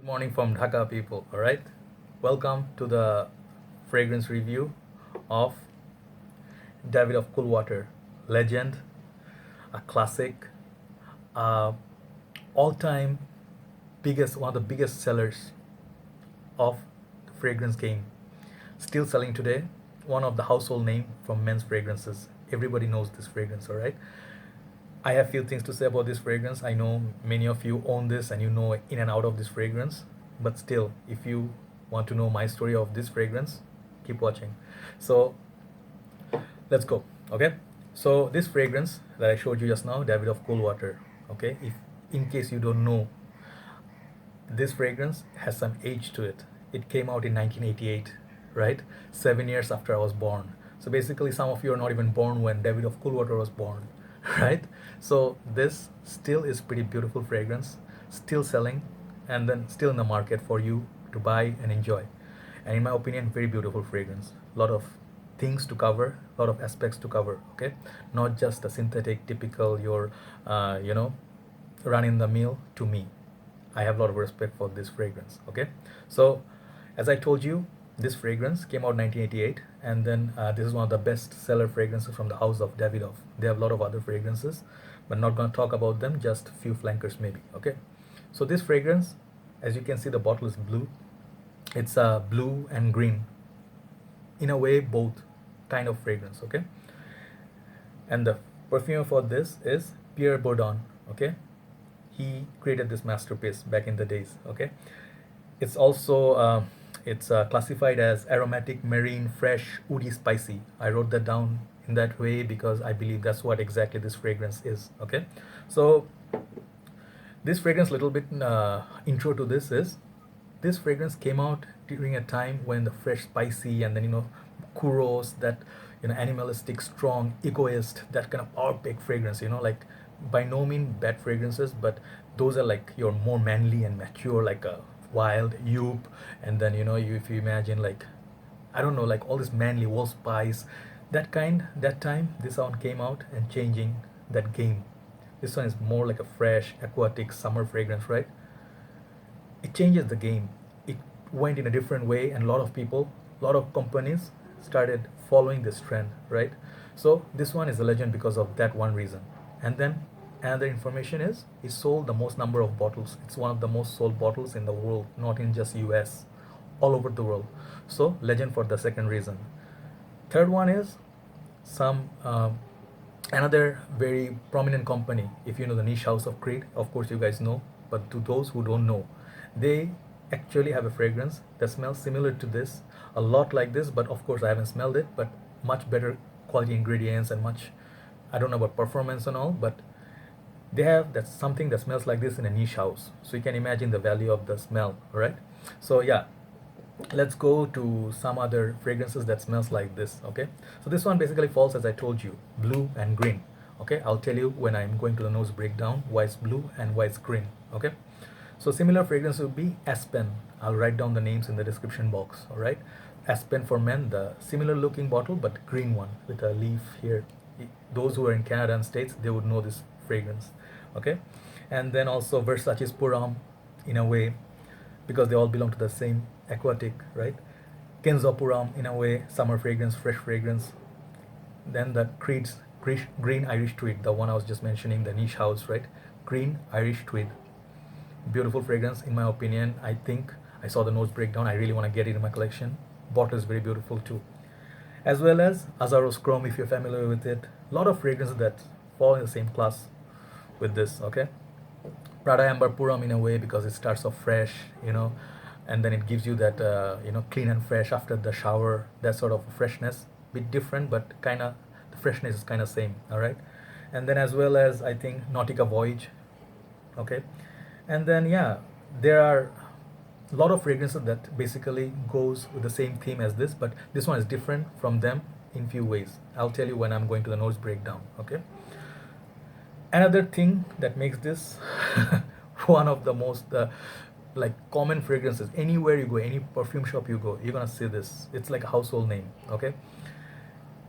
Morning from Dhaka, people. All right, welcome to the fragrance review of Davidoff Cool Water, legend, a classic, uh, all-time biggest, one of the biggest sellers of the fragrance game. Still selling today, one of the household name from men's fragrances. Everybody knows this fragrance. All right. I have few things to say about this fragrance. I know many of you own this and you know in and out of this fragrance, but still, if you want to know my story of this fragrance, keep watching. So let's go. Okay. So this fragrance that I showed you just now, Davidoff Cool Water. Okay. If in case you don't know, this fragrance has some age to it. It came out in 1988, right? 7 years after I was born. So basically, some of you are not even born when Davidoff Cool Water was born, right? So this still is pretty beautiful fragrance, still selling, and then still in the market for you to buy and enjoy. And in my opinion, very beautiful fragrance. A lot of things to cover, a lot of aspects to cover. Okay, not just a synthetic, typical your, run in the mill to me. I have a lot of respect for this fragrance. Okay, so as I told you, this fragrance came out 1988, and then this is one of the best seller fragrances from the house of Davidoff. They have a lot of other fragrances, but not going to talk about them, just a few flankers maybe. Okay, so this fragrance, as you can see, the bottle is blue. It's blue and green, in a way both kind of fragrance. Okay, and the perfume for this is Pierre Bourdon. Okay, he created this masterpiece back in the days. Okay, it's also it's classified as aromatic, marine, fresh, woody, spicy. I wrote that down in that way because I believe that's what exactly this fragrance is. Okay, so this fragrance, little bit intro to this is, this fragrance came out during a time when the fresh, spicy, and then kuros, that animalistic, strong, egoist, that kind of power pack fragrance. Like, by no means bad fragrances, but those are like your more manly and mature, like a wild youp. And then if you imagine, like, I don't know, like all this manly wall spice, that kind, that time this one came out and changing that game. This one is more like a fresh, aquatic summer fragrance, right? It changes the game. It went in a different way, and a lot of people, a lot of companies started following this trend, right? So this one is a legend because of that one reason. And then another information is, it sold the most number of bottles. It's one of the most sold bottles in the world, not in just US, all over the world. So legend for the second reason. Third one is some another very prominent company. If you know the niche house of Creed, of course you guys know, but to those who don't know, they actually have a fragrance that smells similar to this, a lot like this, but of course I haven't smelled it, but much better quality ingredients and much, I don't know about performance and all, but they have that something that smells like this in a niche house. So you can imagine the value of the smell, right? So yeah, let's go to some other fragrances that smells like this. Okay, so this one basically falls, as I told you, blue and green. Okay, I'll tell you when I'm going to the nose breakdown why it's blue and why it's green. Okay, so similar fragrance would be Aspen. I'll write down the names in the description box. All right, Aspen for men, the similar looking bottle but green one with a leaf here. Those who are in Canada and States, they would know this fragrance. Okay, and then also Versace's Puram, in a way, because they all belong to the same aquatic, right? Kenzo Puram, in a way, summer fragrance, fresh fragrance. Then the Creed's green Irish Tweed, the one I was just mentioning, the niche house, right? Green Irish Tweed, beautiful fragrance in my opinion. I think I saw the nose breakdown. I really want to get it in my collection. Bottle is very beautiful too. As well as Azzaro's Chrome, if you're familiar with it. A lot of fragrances that fall in the same class with this. Okay, Prada Amber Puram, in a way, because it starts off fresh, and then it gives you that clean and fresh after the shower, that sort of freshness. Bit different, but kind of the freshness is kind of same. All right, and then as well as, I think, Nautica Voyage. Okay, and then yeah, there are a lot of fragrances that basically goes with the same theme as this, but this one is different from them in few ways. I'll tell you when I'm going to the nose breakdown. Okay, another thing that makes this one of the most like common fragrances, anywhere you go, any perfume shop you go, you're gonna see this. It's like a household name. Okay,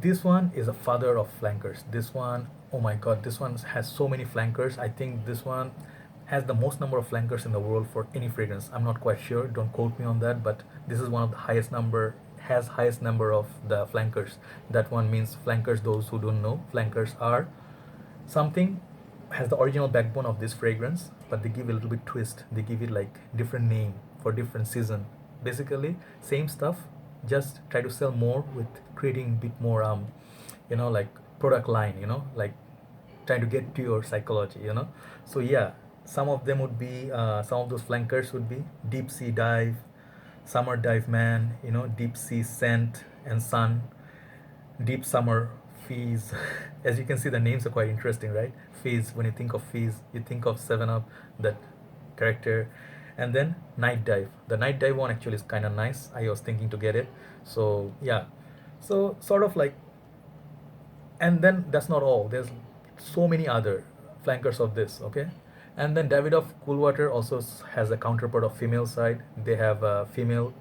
this one is a father of flankers. This one, oh my god, this one has so many flankers. I think this one has the most number of flankers in the world for any fragrance. I'm not quite sure, don't quote me on that, but this is one of the highest number, has highest number of the flankers. That one means flankers, those who don't know, flankers are something, has the original backbone of this fragrance, but they give a little bit twist, they give it like different name for different season. Basically same stuff, just try to sell more with creating a bit more like product line, like trying to get to your psychology. So yeah, some of them would be some of those flankers would be deep sea dive, summer dive man, deep sea scent and sun, deep summer fizz. As you can see, the names are quite interesting, right? Fizz, when you think of fizz, you think of 7 Up, that character. And then night dive. The night dive one actually is kind of nice. I was thinking to get it. So yeah, so sort of like, and then that's not all. There's so many other flankers of this, okay? And then Davidoff Cool Water also has a counterpart of female side. They have a female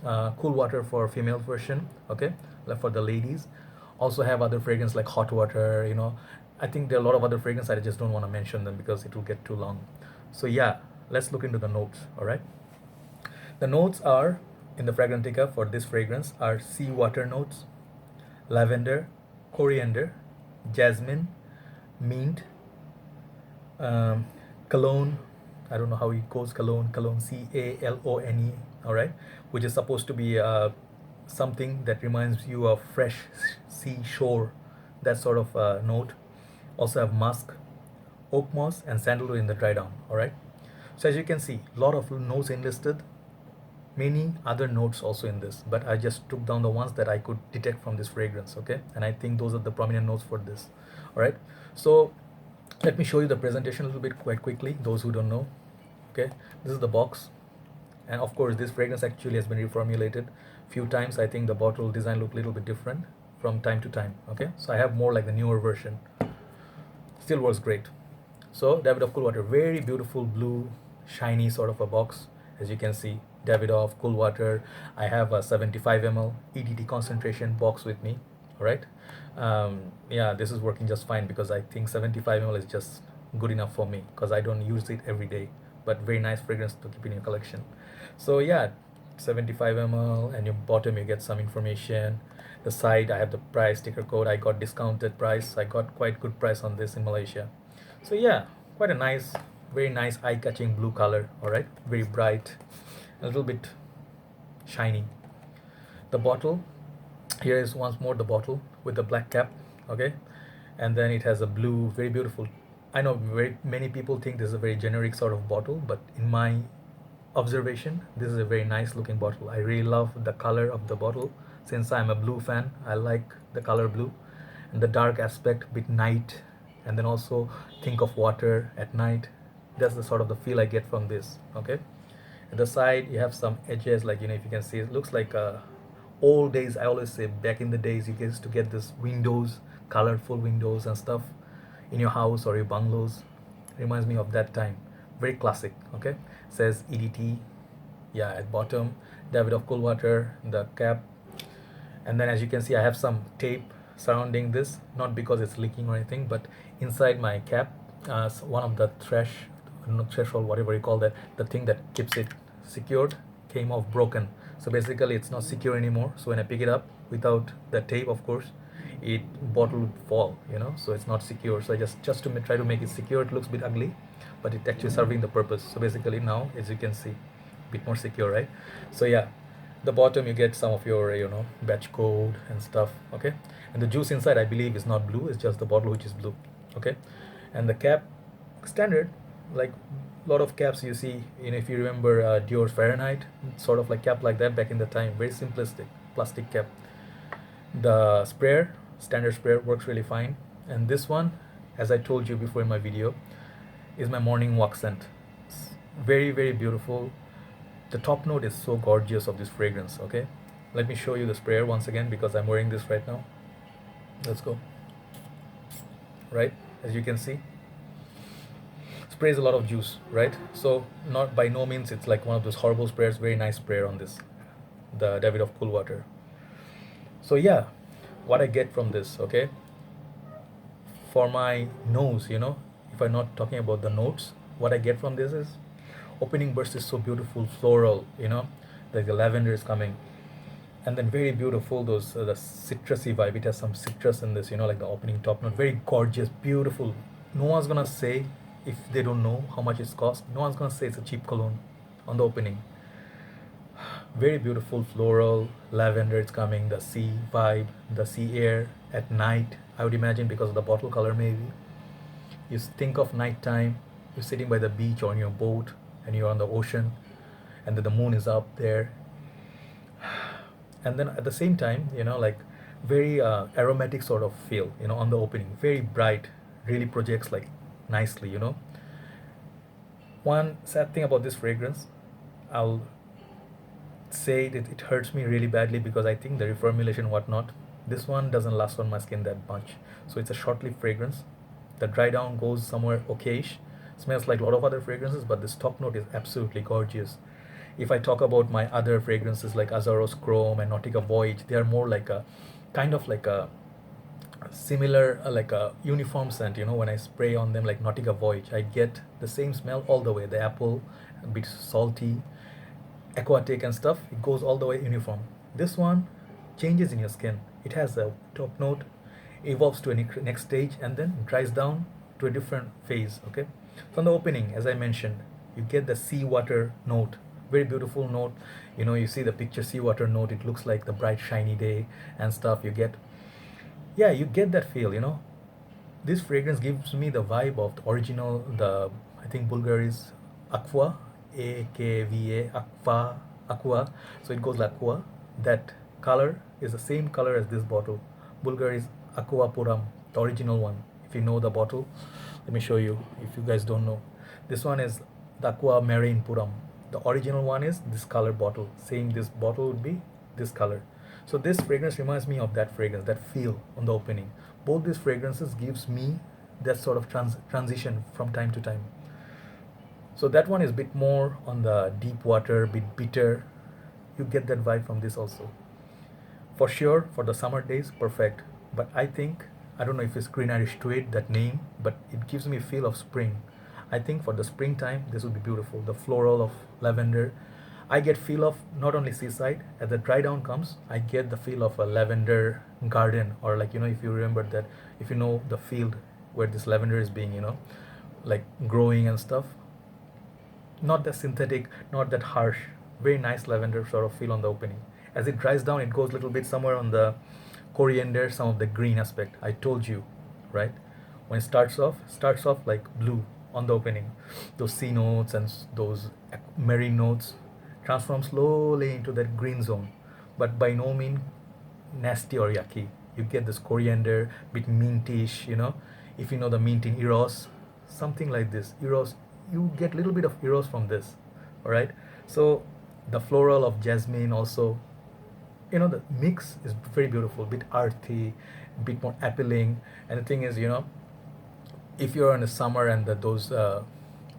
cool water for female version, okay, like for the ladies. Also have other fragrance like hot water. I think there are a lot of other fragrances. I just don't want to mention them because it will get too long. So yeah, let's look into the notes. All right, the notes are in the Fragrantica for this fragrance are seawater notes, lavender, coriander, jasmine, mint, cologne. I don't know how it goes. Cologne, Calone. All right, which is supposed to be something that reminds you of fresh seashore, that sort of note. Also have musk, oak moss, and sandalwood in the dry down. All right. So as you can see, a lot of notes enlisted, many other notes also in this, but I just took down the ones that I could detect from this fragrance, okay? And I think those are the prominent notes for this. All right. So let me show you the presentation a little bit quite quickly, those who don't know. Okay, this is the box, and of course this fragrance actually has been reformulated few times. I think the bottle design look a little bit different from time to time. Okay, so I have more like the newer version, still works great. So Davidoff Cool Water, very beautiful blue shiny sort of a box. As you can see, Davidoff Cool Water. I have a 75 ml EDT concentration box with me. All right, yeah, this is working just fine because I think 75 ml is just good enough for me because I don't use it every day, but very nice fragrance to keep in your collection. So yeah, 75 ml, and your bottom you get some information. The side I have the price sticker code. I got discounted price. I got quite good price on this in Malaysia. So yeah, quite a nice, very nice eye-catching blue color. All right, very bright, a little bit shiny. The bottle, here is once more the bottle with the black cap, okay, and then it has a blue, very beautiful. I know very many people think this is a very generic sort of bottle, but in my observation, this is a very nice looking bottle. I really love the color of the bottle. Since I'm a blue fan, I like the color blue, and the dark aspect, bit night, and then also think of water at night. That's the sort of the feel I get from this. Okay, at the side you have some edges, like if you can see, it looks like old days. I always say back in the days you used to get this windows, colorful windows and stuff in your house or your bungalows. Reminds me of that time. Very classic. Okay, says EDT, yeah, at bottom. Davidoff Cool Water, the cap. And then as you can see, I have some tape surrounding this, not because it's leaking or anything, but inside my cap, one of the threshold, whatever you call that, the thing that keeps it secured, came off broken. So basically it's not secure anymore. So when I pick it up without the tape, of course, it bottle would fall, so it's not secure. So I just to try to make it secure, it looks a bit ugly, but it actually serving the purpose. So basically now, as you can see, a bit more secure, right? So yeah, the bottom you get some of your batch code and stuff. Okay, and the juice inside I believe is not blue, it's just the bottle which is blue. Okay, and the cap, standard, like a lot of caps you see, if you remember Dior's Fahrenheit, sort of like cap like that back in the time, very simplistic plastic cap. The sprayer, standard sprayer, works really fine. And this one, as I told you before in my video, is my morning walk scent. It's very, very beautiful. The top note is so gorgeous of this fragrance. Okay, let me show you the sprayer once again because I'm wearing this right now. Let's go. Right, as you can see, sprays a lot of juice, right? So not by no means it's like one of those horrible sprayers. Very nice sprayer on this, the Davidoff Cool Water. So yeah, what I get from this, okay, for my nose, if I'm not talking about the notes, what I get from this is opening burst is so beautiful, floral, like the lavender is coming, and then very beautiful those the citrusy vibe. It has some citrus in this, like the opening top note, very gorgeous, beautiful. No one's gonna say, if they don't know how much it's cost, no one's gonna say it's a cheap cologne on the opening. Very beautiful floral lavender, it's coming, the sea vibe, the sea air at night, I would imagine, because of the bottle color maybe. You think of nighttime, you're sitting by the beach or on your boat and you're on the ocean, and then the moon is up there, and then at the same time, like very aromatic sort of feel, on the opening, very bright, really projects like nicely. One sad thing about this fragrance, I'll say that it hurts me really badly, because I think the reformulation whatnot, this one doesn't last on my skin that much. So it's a short-lived fragrance. The dry down goes somewhere okayish, smells like a lot of other fragrances, but this top note is absolutely gorgeous. If I talk about my other fragrances like Azzaro's Chrome and Nautica Voyage, they are more like a kind of like a similar, like a uniform scent. When I spray on them, like Nautica Voyage, I get the same smell all the way. The apple, a bit salty, aquatic and stuff, it goes all the way uniform. This one changes in your skin. It has a top note, evolves to a next stage, and then dries down to a different phase. Okay, from the opening, as I mentioned, you get the seawater note, very beautiful note. You see the picture seawater note, it looks like the bright shiny day and stuff. You get that feel. This fragrance gives me the vibe of the original, the I think Bvlgari's Aqva, Akva, Aqva. So it goes like Aqva. That color is the same color as this bottle. Bvlgari's Aqua Puram, the original one. If you know the bottle, let me show you. If you guys don't know, this one is the Aqua Marine Puram. The original one is this color bottle. Same, this bottle would be this color. So this fragrance reminds me of that fragrance, that feel on the opening. Both these fragrances gives me that sort of transition from time to time. So that one is a bit more on the deep water, bit bitter. You get that vibe from this also. For sure, for the summer days, perfect. But I think, I don't know if it's Green Irish Tweed, that name, but it gives me a feel of spring. I think for the springtime, this would be beautiful. The floral of lavender. I get feel of not only seaside, as the dry down comes, I get the feel of a lavender garden, or like, if you remember that, if you know the field where this lavender is being, like growing and stuff. Not that synthetic, not that harsh, very nice lavender sort of feel on the opening. As it dries down, it goes a little bit somewhere on the coriander, some of the green aspect. I told you, right? When it starts off like blue on the opening. Those sea notes and those marine notes transform slowly into that green zone, but by no means nasty or yucky. You get this coriander, bit mintish, if you know the mint in Eros, something like this. Eros, you get a little bit of Eros from this, all right? So the floral of jasmine also, the mix is very beautiful, bit earthy, bit more appealing. And the thing is, if you're in the summer and those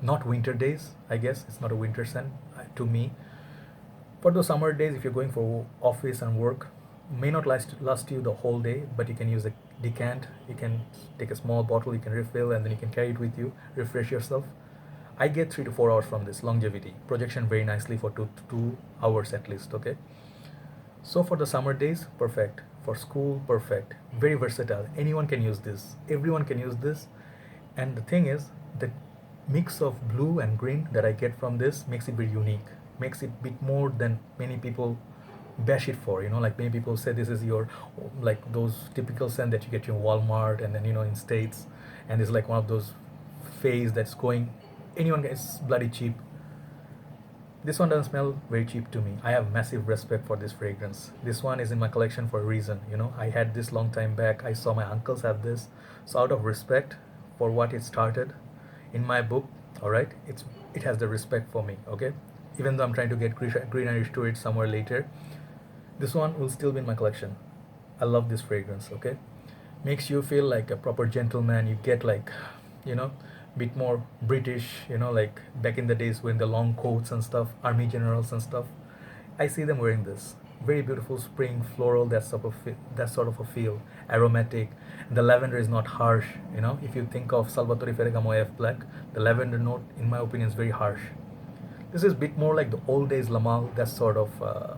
not winter days, I guess it's not a winter scent to me. For those summer days, if you're going for office and work, may not last you the whole day, but you can use a decant. You can take a small bottle, you can refill, and then you can carry it with you, refresh yourself. I get 3 to 4 hours from this longevity projection very nicely for 2 hours at least. Okay, so for the summer days, perfect. For school, perfect. Very versatile. Anyone can use this. Everyone can use this. And the thing is, the mix of blue and green that I get from this makes it very unique. Makes it a bit more than many people bash it for. Like many people say this is your, like those typical scent that you get in Walmart and then in States, and it's like one of those phase that's going. Anyone gets bloody cheap. This one doesn't smell very cheap to me. I have massive respect for this fragrance. This one is in my collection for a reason. I had this long time back. I saw my uncles have this. So out of respect for what it started in my book, all right, it has the respect for me, okay? Even though I'm trying to get Green Irish to it somewhere later, this one will still be in my collection. I love this fragrance, okay? Makes you feel like a proper gentleman. You get like, bit more British, like back in the days when the long coats and stuff, army generals and stuff. I see them wearing this. very beautiful spring floral, that sort of a feel, aromatic. And the lavender is not harsh. If you think of Salvatore Ferragamo F Black, the lavender note, in my opinion, is very harsh. This is a bit more like the old days Lamal, that sort of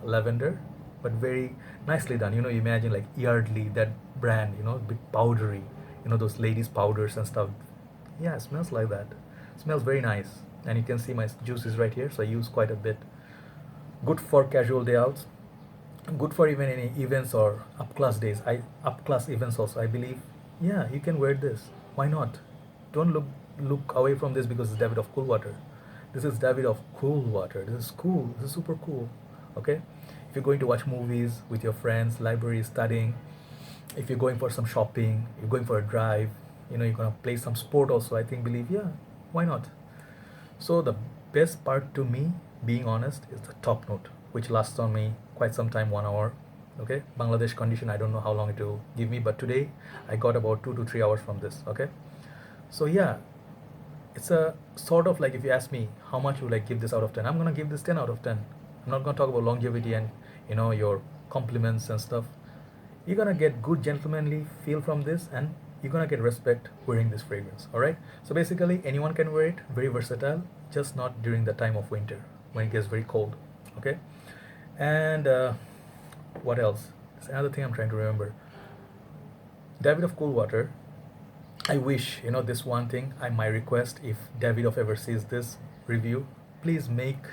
lavender, but very nicely done. You imagine like Yardley, that brand, bit powdery, those ladies' powders and stuff. Yeah, it smells like that. It smells very nice. And you can see my juice is right here, so I use quite a bit. Good for casual day outs, good for even any events or up class events also, I believe. Yeah, you can wear this. Why not? Don't look away from this because it's Davidoff cool water. This is Davidoff cool water. This is cool. This is super cool. Okay? If you're going to watch movies with your friends, library, studying, if you're going for some shopping, you're going for a drive, you're gonna play some sport also, I think, believe, yeah, why not? So the best part to me, being honest, is the top note, which lasts on me quite some time, 1 hour. Okay, Bangladesh condition, I don't know how long it will give me, but today I got about 2 to 3 hours from this. Okay, so yeah, it's a sort of like, if you ask me how much would I give this out of 10, I'm gonna give this 10 out of 10. I'm not gonna talk about longevity and your compliments and stuff. You're gonna get good gentlemanly feel from this, and you're gonna get respect wearing this fragrance. All right, so basically anyone can wear it, very versatile, just not during the time of winter when it gets very cold. Okay, and what else? There's another thing I'm trying to remember. Davidoff cool water, I wish, this one thing, my request, if Davidoff ever sees this review, please make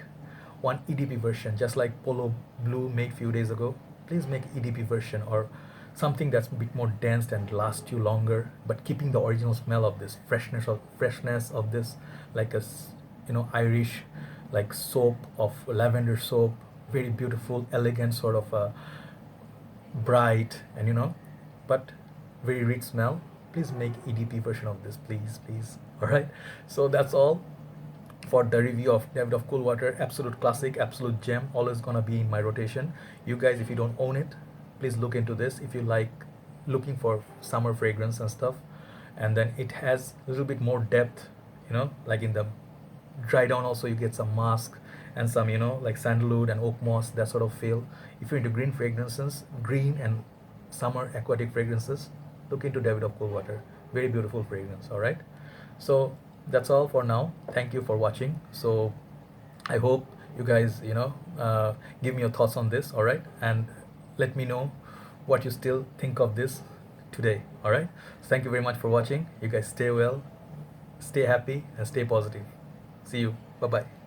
one EDP version, just like Polo Blue made few days ago. Please make EDP version, or something that's a bit more dense and lasts you longer, but keeping the original smell of this freshness of this, like a Irish, like soap, of lavender soap, very beautiful, elegant, sort of a bright, and but very rich smell. Please make EDP version of this, please. All right, so that's all for the review of Davidoff cool water. Absolute classic, absolute gem, always gonna be in my rotation. You guys, if you don't own it, please look into this. If you like looking for summer fragrance and stuff, and then it has a little bit more depth, like in the dry down also, you get some musk and some, like sandalwood and oak moss, that sort of feel. If you're into green fragrances, green and summer aquatic fragrances, look into Davidoff cool water. Very beautiful fragrance. All right, so that's all for now. Thank you for watching. So I hope you guys give me your thoughts on this. All right, and let me know what you still think of this today. All right, so thank you very much for watching. You guys stay well, stay happy, and stay positive. See you. Bye bye.